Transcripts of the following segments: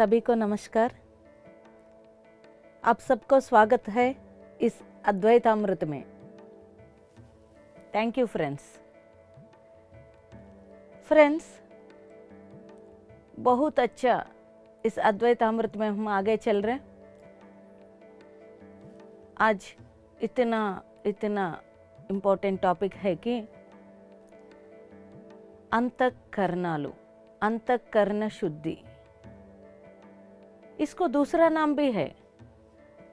सभी को नमस्कार। आप सबको स्वागत है इस अद्वैतामृत में। थैंक यू फ्रेंड्स, बहुत अच्छा इस अद्वैतामृत में हम आगे चल रहे हैं। आज इतना इम्पोर्टेंट टॉपिक है कि अंतःकरणालु, अंतःकरण शुद्धि। इसको दूसरा नाम भी है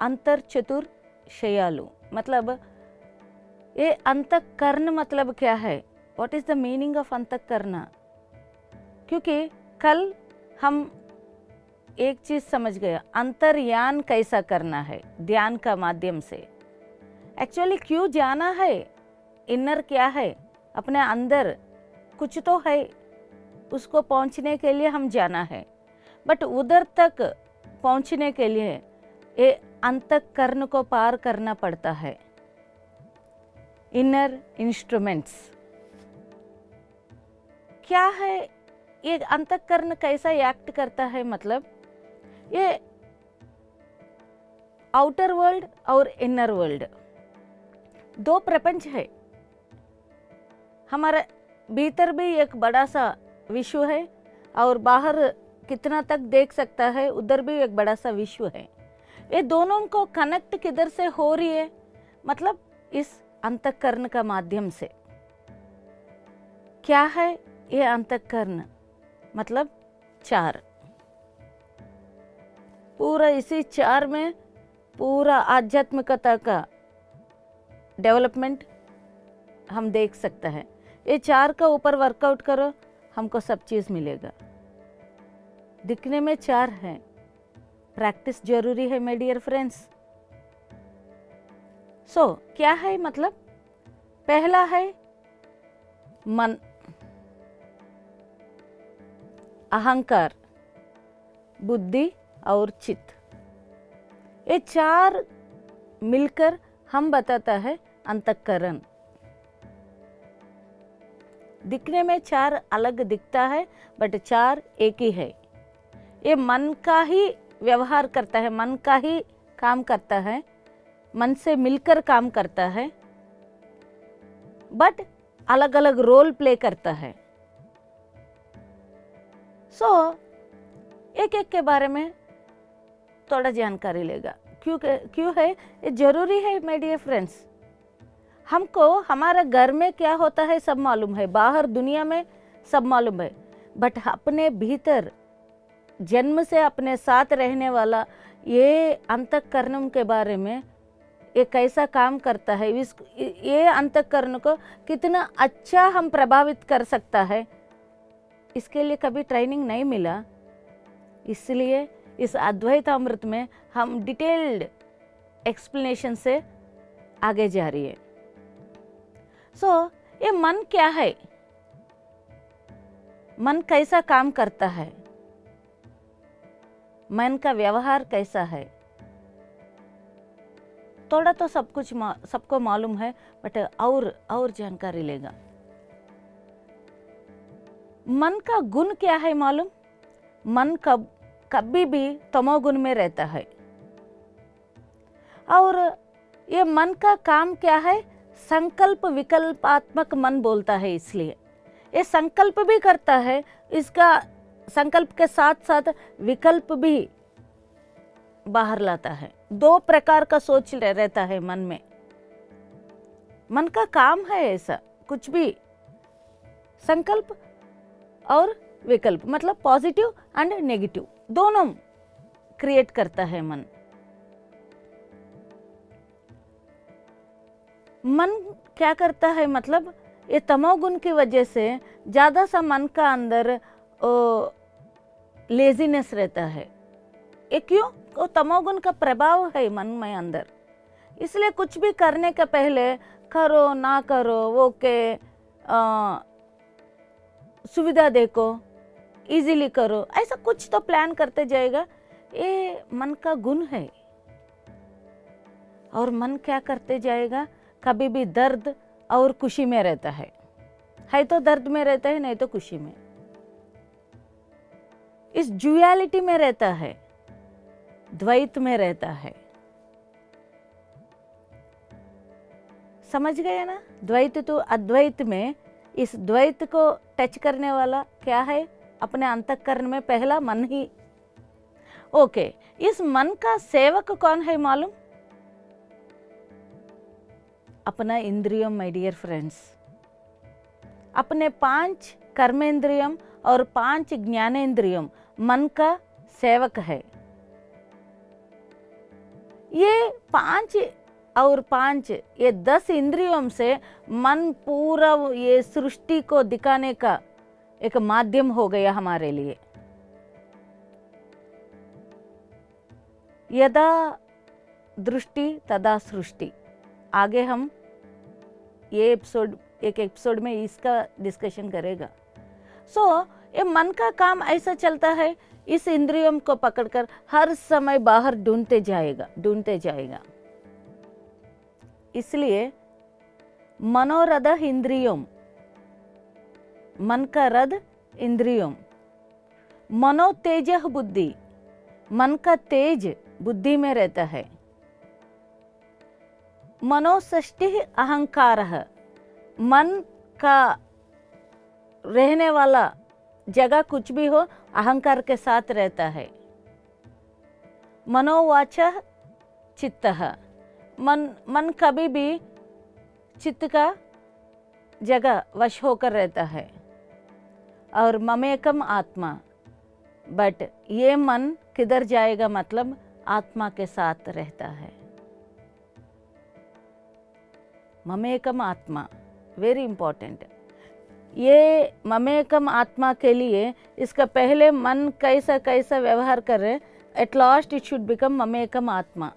अंतर्चतुर्शयालु। मतलब ये अंतःकरण मतलब क्या है? What is the meaning of अंतःकरण? क्योंकि कल हम एक चीज समझ गया, अंतर्यान कैसा करना है ध्यान का माध्यम से। एक्चुअली क्यों जाना है? इनर क्या है? अपने अंदर कुछ तो है, उसको पहुंचने के लिए हम जाना है। बट उधर तक पहुंचने के लिए ये अंतःकरण को पार करना पड़ता है। इनर इंस्ट्रूमेंट्स क्या है? ये अंतःकरण कैसा एक्ट करता है? मतलब ये आउटर वर्ल्ड और इनर वर्ल्ड दो प्रपंच है। हमारे भीतर भी एक बड़ा सा विश्व है और बाहर कितना तक देख सकता है उधर भी एक बड़ा सा विश्व है। ये दोनों को कनेक्ट किधर से हो रही है? मतलब इस अंतःकरण का माध्यम से। क्या है ये अंतःकरण? मतलब चार। पूरा इसी चार में पूरा आध्यात्मिकता का डेवलपमेंट हम देख सकते हैं। ये चार का ऊपर वर्कआउट करो, हमको सब चीज मिलेगा। दिखने में चार है, प्रैक्टिस जरूरी है मेरे डियर फ्रेंड्स। सो क्या है? मतलब पहला है मन, अहंकार, बुद्धि और चित्त। ये चार मिलकर हम बताता है अंतःकरण। दिखने में चार अलग दिखता है बट चार एक ही है। ये मन का ही व्यवहार करता है, मन का ही काम करता है, मन से मिलकर काम करता है, बट अलग अलग रोल प्ले करता है। सो एक एक के बारे में थोड़ा जानकारी लेगा। क्यों है ये जरूरी है मेरे डियर फ्रेंड्स? हमको हमारा घर में क्या होता है सब मालूम है, बाहर दुनिया में सब मालूम है, बट अपने भीतर जन्म से अपने साथ रहने वाला ये अंतःकरण के बारे में, ये कैसा काम करता है, ये अंतःकरण को कितना अच्छा हम प्रभावित कर सकता है, इसके लिए कभी ट्रेनिंग नहीं मिला। इसलिए इस अद्वैतामृत में हम डिटेल्ड एक्सप्लेनेशन से आगे जा रही है। सो ये मन क्या है? मन कैसा काम करता है? मन का व्यवहार कैसा है? थोड़ा तो सब कुछ सबको मालूम है, बट और जानकारी लेगा। मन का गुण क्या है मालूम? मन कभी भी तमोगुण में रहता है। और ये मन का काम क्या है? संकल्प विकल्पात्मक मन बोलता है। इसलिए ये संकल्प भी करता है, इसका संकल्प के साथ साथ विकल्प भी बाहर लाता है। दो प्रकार का सोच रहता है मन में। मन का काम है ऐसा, कुछ भी संकल्प और विकल्प, मतलब पॉजिटिव एंड नेगेटिव दोनों क्रिएट करता है मन। मन क्या करता है? मतलब ये तमोगुण की वजह से ज्यादा सा मन का अंदर लेजीनेस रहता है। ये क्यों? वो तमोगुण का प्रभाव है मन में अंदर। इसलिए कुछ भी करने के पहले करो ना करो, वो के सुविधा देखो, इजीली करो, ऐसा कुछ तो प्लान करते जाएगा। ये मन का गुण है। और मन क्या करते जाएगा? कभी भी दर्द और खुशी में रहता है तो दर्द में रहता है, नहीं तो खुशी में। इस ड्युअलिटी में रहता है, द्वैत में रहता है। समझ गए ना? द्वैत तो अद्वैत में, इस द्वैत को टच करने वाला क्या है? अपने अंतःकरण में पहला मन ही। ओके, इस मन का सेवक कौन है मालूम? अपना इंद्रियम, माय डियर फ्रेंड्स। अपने 5 कर्मेंद्रियम और 5 ज्ञानेंद्रियम मन का सेवक है। ये 5 और 5, ये 10 इंद्रियों से मन पूरा ये सृष्टि को दिखाने का एक माध्यम हो गया हमारे लिए। यदा दृष्टि तदा सृष्टि। आगे हम ये एक एपिसोड में इसका डिस्कशन करेगा। ये मन का काम ऐसा चलता है, इस इंद्रियों को पकड़कर हर समय बाहर ढूंढते जाएगा। इसलिए मनोरथ इंद्रियों, मन का रथ इंद्रियों। मनोतेज बुद्धि, मन का तेज बुद्धि में रहता है। मनोषष्टि अहंकार, मन का रहने वाला जगह कुछ भी हो अहंकार के साथ रहता है। मनोवाच चित्त, मन कभी भी चित्त का जगह वश होकर रहता है। और ममेकम आत्मा, बट ये मन किधर जाएगा? मतलब आत्मा के साथ रहता है। ममेकम आत्मा वेरी इंपॉर्टेंट। ये ममेकम आत्मा के लिए इसका पहले मन कैसा व्यवहार कर रहे, at last it should become ममेकम आत्मा।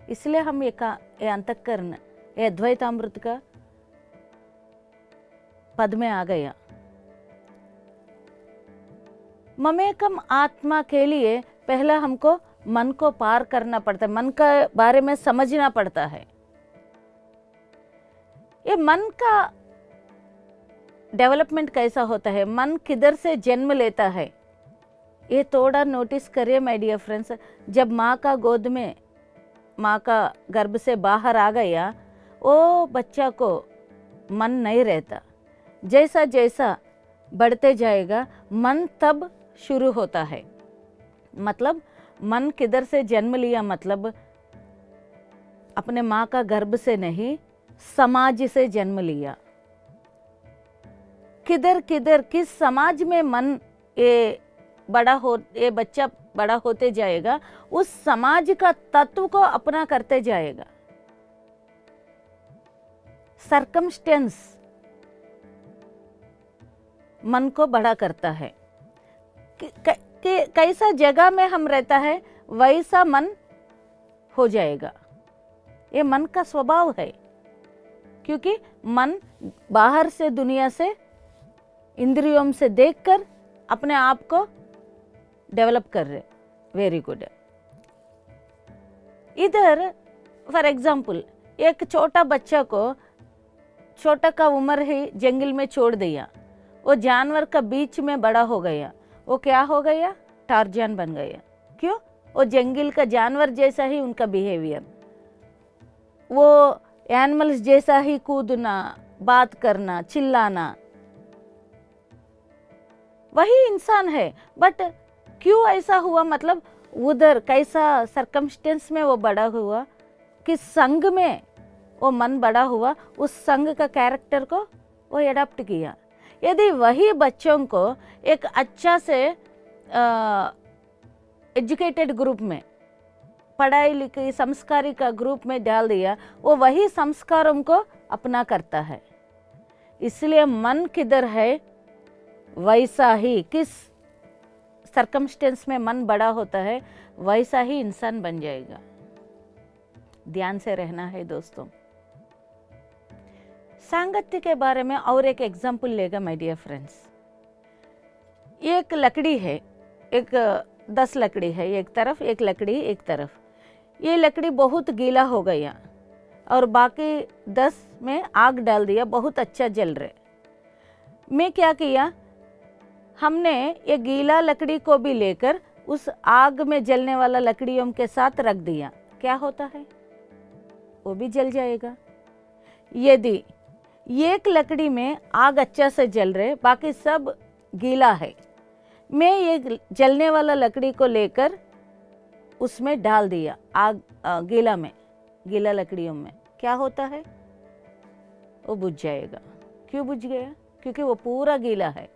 इसलिए हम ये अंतःकरण, ये द्वैतामृत का पद में आ गया। ममेकम आत्मा के लिए पहला हमको मन को पार करना पड़ता है, मन का बारे में समझना पड़ता है। ये मन का डेवलपमेंट कैसा होता है, मन किधर से जन्म लेता है, ये थोड़ा नोटिस करिए माय डियर फ्रेंड्स। जब माँ का गोद में, माँ का गर्भ से बाहर आ गया, वो बच्चा को मन नहीं रहता। जैसा जैसा बढ़ते जाएगा मन तब शुरू होता है। मतलब मन किधर से जन्म लिया? मतलब अपने माँ का गर्भ से नहीं, समाज से जन्म लिया। किधर किस समाज में मन ये बच्चा बड़ा होते जाएगा, उस समाज का तत्व को अपना करते जाएगा। सर्कमस्टेंस मन को बड़ा करता है। कैसा जगह में हम रहता है वैसा मन हो जाएगा। ये मन का स्वभाव है, क्योंकि मन बाहर से, दुनिया से, इंद्रियों से देखकर अपने आप को डेवलप कर रहे। Very good. इधर फॉर एग्जाम्पल एक छोटा बच्चा को, छोटा का उम्र ही जंगल में छोड़ दिया, वो जानवर का बीच में बड़ा हो गया, वो क्या हो गया? टार्जन बन गया। क्यों? वो जंगल का जानवर जैसा ही उनका बिहेवियर, वो एनिमल्स जैसा ही कूदना, बात करना, चिल्लाना, वही इंसान है। बट क्यों ऐसा हुआ? मतलब उधर कैसा सर्कमस्टेंस में वो बड़ा हुआ, किस संग में वो मन बड़ा हुआ, उस संग का कैरेक्टर को वो एडॉप्ट किया। यदि वही बच्चों को एक अच्छा से एजुकेटेड ग्रुप में, पढ़ाई लिखी संस्कारी का ग्रुप में डाल दिया, वो वही संस्कारों को अपना करता है। इसलिए मन किधर है वैसा ही, किस सर्कमस्टेंस में मन बड़ा होता है वैसा ही इंसान बन जाएगा। ध्यान से रहना है दोस्तों। सांगत्य के बारे में और एक एग्जाम्पल लेगा माय डियर फ्रेंड्स। एक लकड़ी है, एक 10 लकड़ी है, एक तरफ एक लकड़ी एक तरफ। ये लकड़ी बहुत गीला हो गया और बाकी 10 में आग डाल दिया, बहुत अच्छा जल रहे। मैं क्या किया, हमने ये गीला लकड़ी को भी लेकर उस आग में जलने वाला लकड़ियों के साथ रख दिया, क्या होता है? वो भी जल जाएगा। यदि एक लकड़ी में आग अच्छा से जल रहे, बाकी सब गीला है, मैं ये जलने वाला लकड़ी को लेकर उसमें डाल दिया आग गीला लकड़ियों में, क्या होता है? वो बुझ जाएगा। क्यों बुझ गया? क्योंकि वो पूरा गीला है।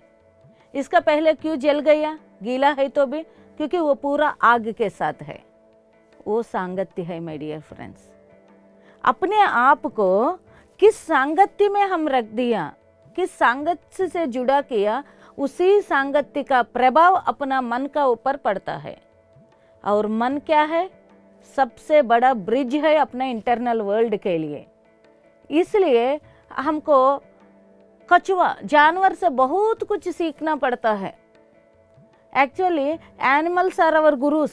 इसका पहले क्यों जल गया? गीला है तो भी, क्योंकि वो पूरा आग के साथ है। वो सांगत्य है माय डियर फ्रेंड्स। अपने आप को किस सांगत्य में हम रख दिया, किस सांगत्य से जुड़ा किया, उसी सांगत्य का प्रभाव अपना मन का ऊपर पड़ता है। और मन क्या है? सबसे बड़ा ब्रिज है अपने इंटरनल वर्ल्ड के लिए। इसलिए हमको कछुआ जानवर से बहुत कुछ सीखना पड़ता है। Actually animals are our guru's,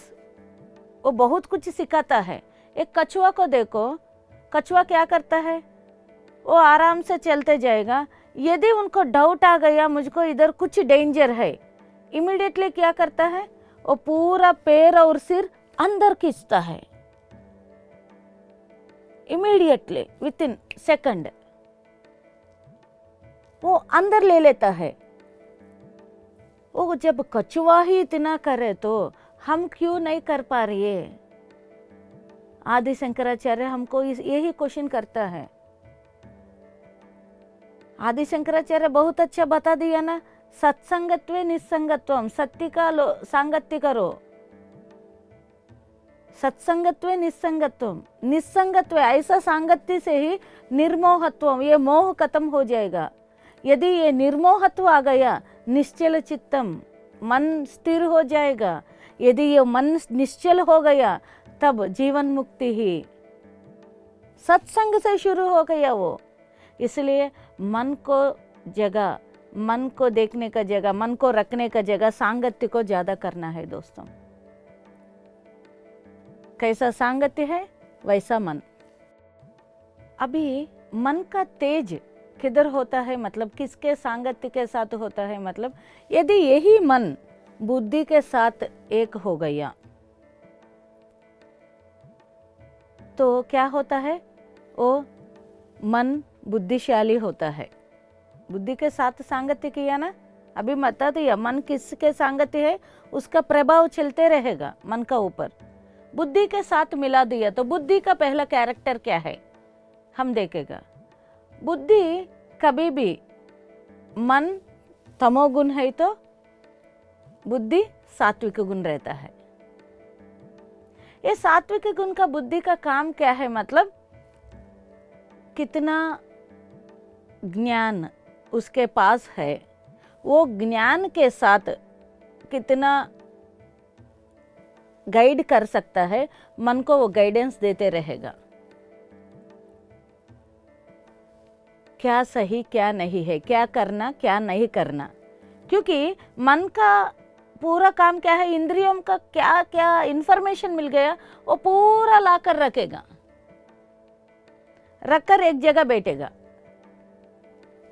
वो बहुत कुछ सिखाता है। एक कछुआ को देखो, कछुआ क्या करता है? वो आराम से चलते जाएगा। यदि उनको डाउट आ गया मुझको इधर कुछ डेंजर है, इमीडिएटली क्या करता है? वो पूरा पैर और सिर अंदर खींचता है, इमीडिएटली विद इन सेकंड वो अंदर ले लेता है। वो जब कछुआ ही इतना करे तो हम क्यों नहीं कर पा रहे? आदि शंकराचार्य हमको यही क्वेश्चन करता है। आदि शंकराचार्य बहुत अच्छा बता दिया ना, सत्संगत्वे निस्संगत्वम, सत्य का सांगत्य करो। सत्संगत्वे निस्संगत्वम, निस्संगत्व ऐसा सांगत्य से ही निर्मोहत्वम, ये मोह खत्म हो जाएगा। यदि ये निर्मोहत्व आ गया, निश्चल चित्तम, मन स्थिर हो जाएगा। यदि ये मन निश्चल हो गया तब जीवन मुक्ति ही सत्संग से शुरू हो गया वो। इसलिए मन को जगह, मन को देखने का जगह, मन को रखने का जगह सांगत्य को ज्यादा करना है दोस्तों। कैसा सांगत्य है वैसा मन। अभी मन का तेज किधर होता है? मतलब किसके सांगत्य के साथ होता है? मतलब यदि यही मन बुद्धि के साथ एक हो गया तो क्या होता है? वो मन बुद्धिशाली होता है। बुद्धि के साथ सांगत्य किया ना, अभी बता दिया मन किसके सांगत्य है, उसका प्रभाव चलते रहेगा मन का ऊपर। बुद्धि के साथ मिला दिया तो बुद्धि का पहला कैरेक्टर क्या है हम देखेगा। बुद्धि कभी भी, मन तमोगुण है तो बुद्धि सात्विक गुण रहता है। ये सात्विक गुण का बुद्धि का काम क्या है? मतलब कितना ज्ञान उसके पास है, वो ज्ञान के साथ कितना गाइड कर सकता है, मन को वो गाइडेंस देते रहेगा। क्या सही क्या नहीं है, क्या करना क्या नहीं करना। क्योंकि मन का पूरा काम क्या है? इंद्रियों का क्या क्या इंफॉर्मेशन मिल गया वो पूरा लाकर रखेगा, रखकर एक जगह बैठेगा।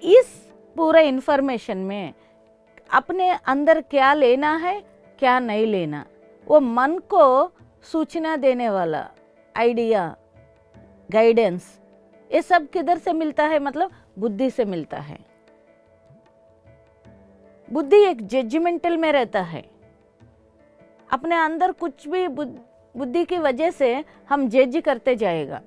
इस पूरे इंफॉर्मेशन में अपने अंदर क्या लेना है क्या नहीं लेना, वो मन को सूचना देने वाला आइडिया, गाइडेंस, ये सब किधर से मिलता है? मतलब बुद्धि से मिलता है। बुद्धि एक जजमेंटल में रहता है। अपने अंदर कुछ भी बुद्धि की वजह से हम जज करते जाएगा।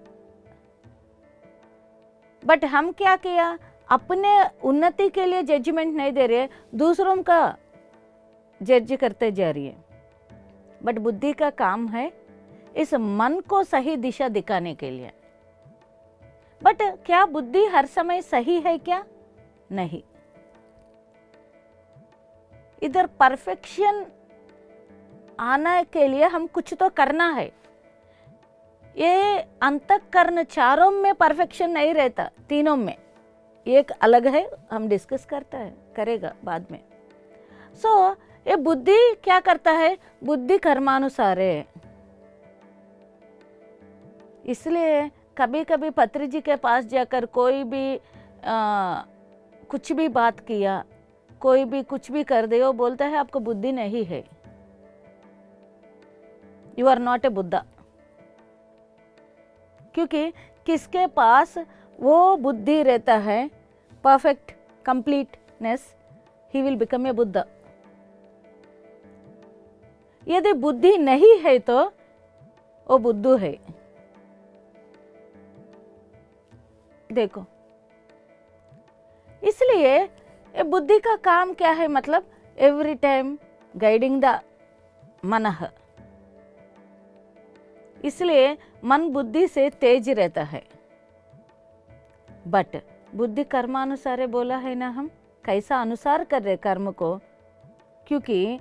बट हम क्या किया? अपने उन्नति के लिए जजमेंट नहीं दे रहे, दूसरों का जज करते जा रही है। बट बुद्धि का काम है इस मन को सही दिशा दिखाने के लिए। बट क्या बुद्धि हर समय सही है क्या? नहीं। इधर परफेक्शन आने के लिए हम कुछ तो करना है। ये अंतःकरण चारों में परफेक्शन नहीं रहता, तीनों में एक अलग है, हम डिस्कस करता है करेगा बाद में। ये बुद्धि क्या करता है? बुद्धि कर्मानुसार है। इसलिए कभी कभी पत्री जी के पास जाकर कोई भी कुछ भी बात किया, कोई भी कुछ भी कर दे, वो बोलता है आपको बुद्धि नहीं है, you are not a Buddha. क्योंकि किसके पास वो बुद्धि रहता है, perfect completeness, he will become a Buddha. यदि बुद्धि नहीं है तो वो बुद्धू है। देखो, इसलिए ये बुद्धि का काम क्या है, मतलब एवरी टाइम गाइडिंग द मनः। इसलिए मन बुद्धि से तेज रहता है। बट बुद्धि कर्मानुसार बोला है ना, हम कैसा अनुसार कर रहे कर्म को, क्योंकि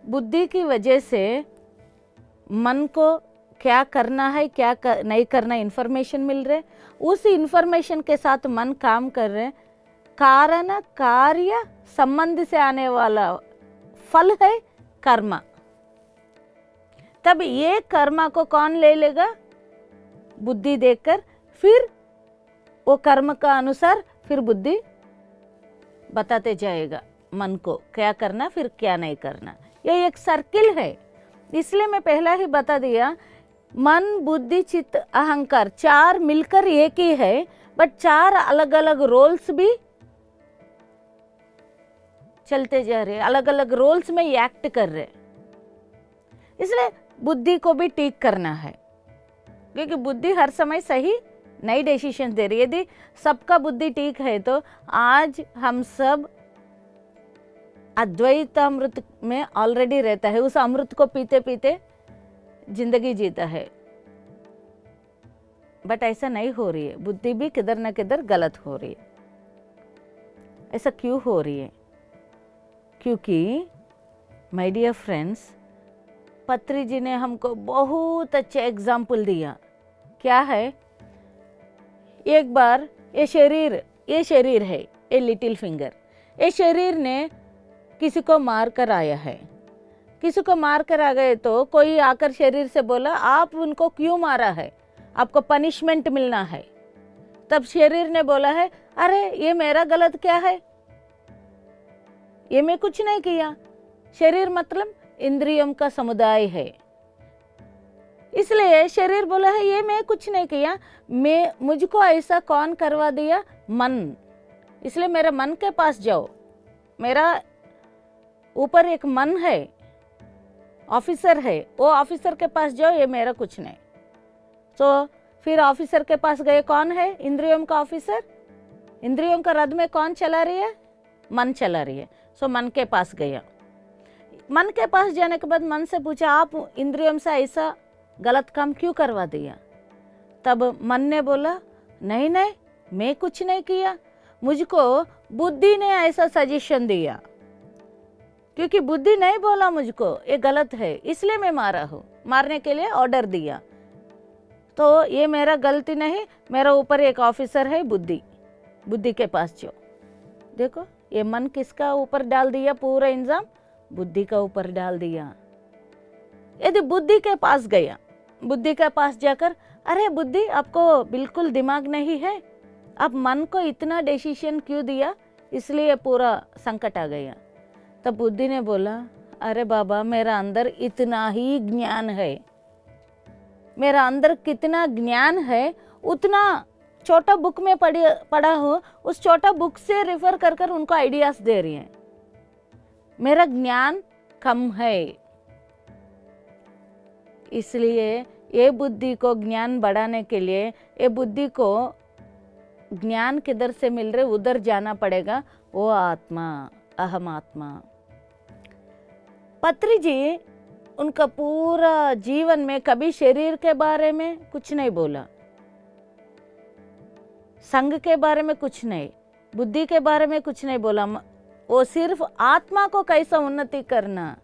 बुद्धि की वजह से मन को क्या करना है क्या नहीं करना इन्फॉर्मेशन मिल रहे, उस इन्फॉर्मेशन के साथ मन काम कर रहे, कारण कार्य संबंध से आने वाला फल है कर्म। तब ये कर्म को कौन ले लेगा, बुद्धि देखकर, फिर वो कर्म का अनुसार फिर बुद्धि बताते जाएगा मन को क्या करना फिर क्या नहीं करना। ये एक सर्किल है। इसलिए मैं पहला ही बता दिया, मन बुद्धि चित्त अहंकार चार मिलकर एक ही है, बट चार अलग अलग रोल्स भी चलते जा रहे, अलग अलग रोल्स में एक्ट कर रहे। इसलिए बुद्धि को भी ठीक करना है, क्योंकि बुद्धि हर समय सही नई डिसीजन दे रही है। यदि सबका बुद्धि ठीक है तो आज हम सब अद्वैत अमृत में ऑलरेडी रहता है, उस अमृत को पीते पीते जिंदगी जीता है। बट ऐसा नहीं हो रही है, बुद्धि भी किधर न किधर गलत हो रही है। ऐसा क्यों हो रही है? क्योंकि माय डियर फ्रेंड्स, पत्री जी ने हमको बहुत अच्छा एग्जाम्पल दिया। क्या है, एक बार ये शरीर है, ये लिटिल फिंगर, ये शरीर ने किसी को मार कर आया है। किसी को मार कर आ गए तो कोई आकर शरीर से बोला आप उनको क्यों मारा है, आपको पनिशमेंट मिलना है। तब शरीर ने बोला है अरे ये मेरा गलत क्या है, ये मैं कुछ नहीं किया। शरीर मतलब इंद्रियों का समुदाय है। इसलिए शरीर बोला है ये मैं कुछ नहीं किया, मुझको ऐसा कौन करवा दिया, मन। इसलिए मेरे मन के पास जाओ, मेरा ऊपर एक मन है, ऑफिसर है, वो ऑफिसर के पास जाओ, ये मेरा कुछ नहीं। तो फिर ऑफिसर के पास गए, कौन है, इंद्रियों का ऑफिसर। इंद्रियों का रथ में कौन चला रही है, मन चला रही है। सो मन के पास गया। मन के पास जाने के बाद मन से पूछा आप इंद्रियों से ऐसा गलत काम क्यों करवा दिया। तब मन ने बोला नहीं नहीं मैं कुछ नहीं किया, मुझको बुद्धि ने ऐसा सजेशन दिया, क्योंकि बुद्धि नहीं बोला मुझको ये गलत है, इसलिए मैं मारा हूँ, मारने के लिए ऑर्डर दिया। तो ये मेरा गलती नहीं, मेरा ऊपर एक ऑफिसर है बुद्धि के पास जाओ। देखो ये मन किसका ऊपर डाल दिया, पूरा इंजाम बुद्धि का ऊपर डाल दिया। यदि बुद्धि के पास गया, बुद्धि के पास जाकर अरे बुद्धि आपको बिल्कुल दिमाग नहीं है, आप मन को इतना डिसीजन क्यों दिया, इसलिए पूरा संकट आ गया। तब बुद्धि ने बोला अरे बाबा मेरा अंदर इतना ही ज्ञान है, मेरा अंदर कितना ज्ञान है उतना छोटा बुक में पढ़ा हो, उस छोटा बुक से रेफर कर कर उनको आइडियाज दे रही है, मेरा ज्ञान कम है। इसलिए ये बुद्धि को ज्ञान बढ़ाने के लिए ये बुद्धि को ज्ञान किधर से मिल रहे उधर जाना पड़ेगा, वो आत्मा, अहम आत्मा। पत्री जी उनका पूरा जीवन में कभी शरीर के बारे में कुछ नहीं बोला, संग के बारे में कुछ नहीं, बुद्धि के बारे में कुछ नहीं बोला। वो सिर्फ आत्मा को कैसा उन्नति करना,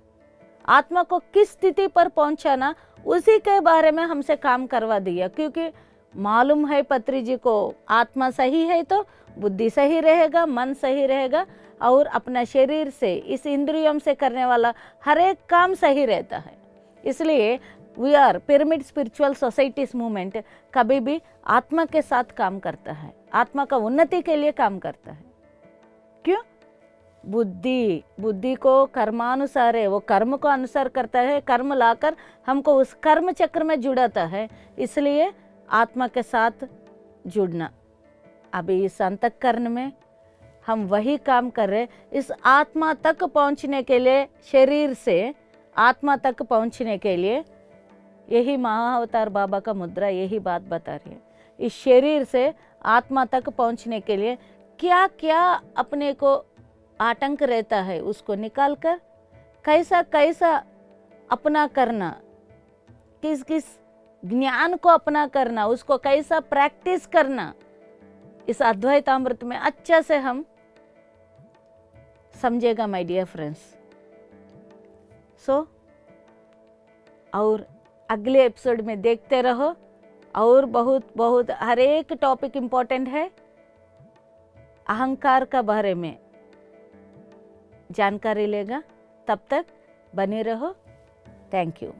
आत्मा को किस स्थिति पर पहुंचाना, उसी के बारे में हमसे काम करवा दिया। क्योंकि मालूम है पत्री जी को आत्मा सही है तो बुद्धि सही रहेगा, मन सही रहेगा, और अपना शरीर से इस इंद्रियों से करने वाला हर एक काम सही रहता है। इसलिए we are Pyramid Spiritual Societies Movement कभी भी आत्मा के साथ काम करता है, आत्मा का उन्नति के लिए काम करता है। क्यों? बुद्धि, बुद्धि को कर्मानुसार है, वो कर्म को अनुसार करता है, कर्म लाकर हमको उस कर्म चक्र में जुड़ाता है, इसलिए आत्मा के साथ जुड़ना। अभी इस अंतःकरण में हम वही काम कर रहे, इस आत्मा तक पहुंचने के लिए, शरीर से आत्मा तक पहुंचने के लिए, यही महाअवतार बाबा का मुद्रा यही बात बता रही है। इस शरीर से आत्मा तक पहुंचने के लिए क्या क्या अपने को आतंक रहता है, उसको निकाल कर कैसा कैसा अपना करना, किस किस ज्ञान को अपना करना, उसको कैसा प्रैक्टिस करना, इस अद्वैत अमृत में अच्छा से हम समझेगा माय डियर फ्रेंड्स। सो और अगले एपिसोड में देखते रहो, और बहुत बहुत हर एक टॉपिक इम्पोर्टेंट है। अहंकार का बारे में जानकारी लेगा, तब तक बने रहो। Thank you.